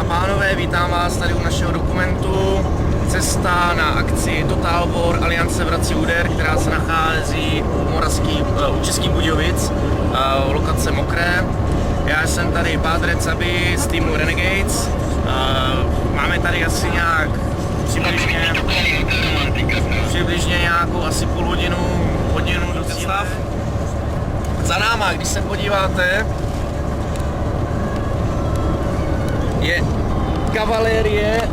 pánové, vítám vás tady u našeho dokumentu Cesta na akci Total War Aliance vrací úder, která se nachází u Českých Budějovic, lokace Mokré. Já jsem tady Pádre Cabi z týmu Renegades. Máme tady asi nějak přibližně nějakou asi půl hodinu do cíle. Za náma, když se podíváte, je kavalérie,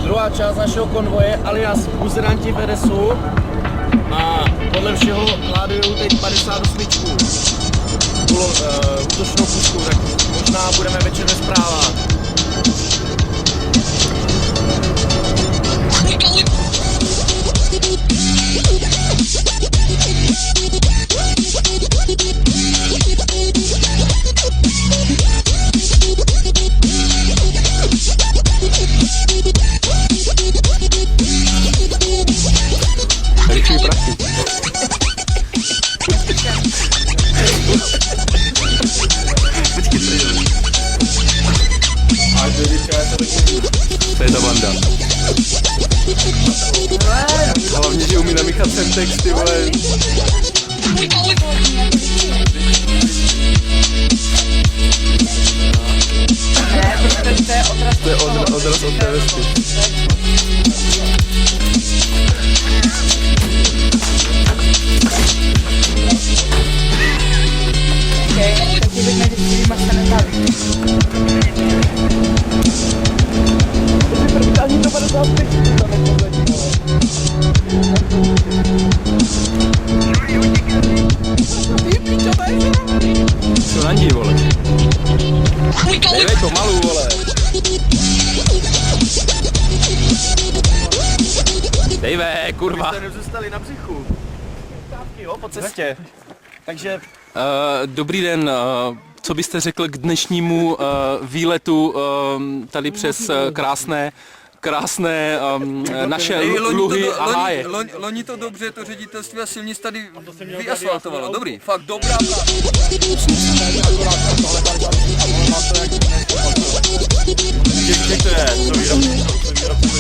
druhá část našeho konvoje, alias buzeranti Vedesu, a podle všeho kládují teď 58 útočnou pušku, tak možná budeme večer ve zprávách. To je ta banda. Hlavně, že umí namíchat ten text, ty vole. To je odraz od té vesty. Co na ní, vole? Dejvej pomalu, vole. Dejvej, kurva. Abyste nezůstali na břichu. Jo, po cestě. Takže... Dobrý den. Co byste řekl k dnešnímu výletu tady přes krásné naše luhy a háje? Loni to dobře, to ředitelství a silnic tady vyasfaltovalo. Dobrý, fakt dobrá. Kde to je? To výrobce.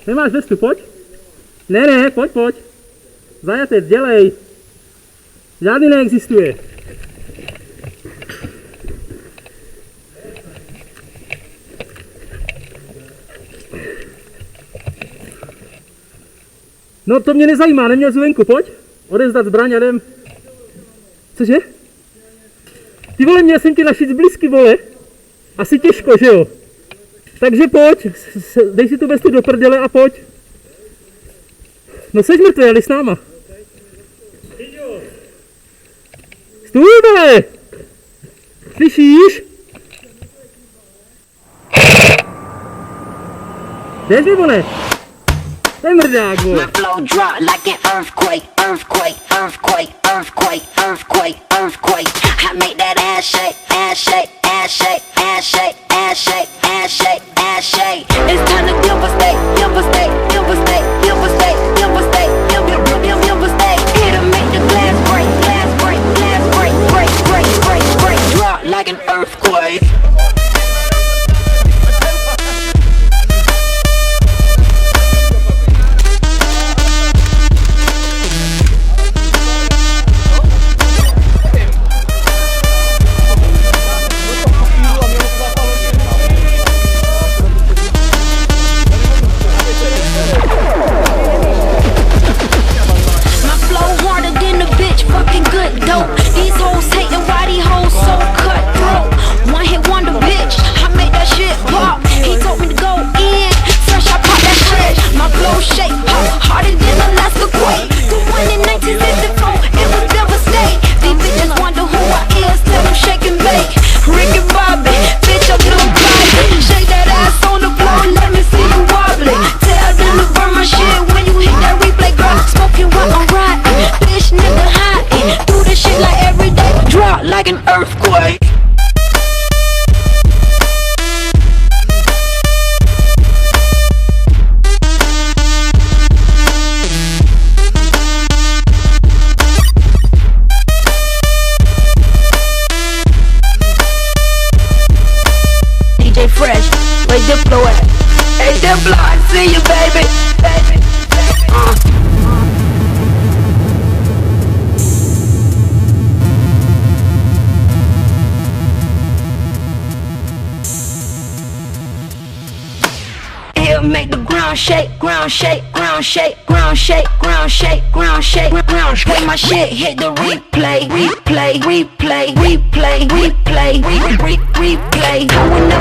Nemáš vestu, pojď. Ne, pojď. Zajatec, dělej. Žádný neexistuje. No to mě nezajímá, neměl jsi venku, pojď. Odevzdat zbraň a jdem. Cože? Ty vole, měl jsem tě našit zblízky, vole. Asi těžko, že jo? Takže pojď, dej si tu vestu do prdele a pojď. No seš mrtvý, ale s náma. Stůj, vole! Slyšíš? Jdeš mi, vole? Dej mrdák, vole. My flow drop like an earthquake. I make that ass shake. It's time to devastate. It'll make the glass break. Drop like an earthquake. Like an earthquake. DJ Fresh, where Diplo at? Hey Diplo, I see you, baby. Make the ground shake. Play my shit, hit the replay. I will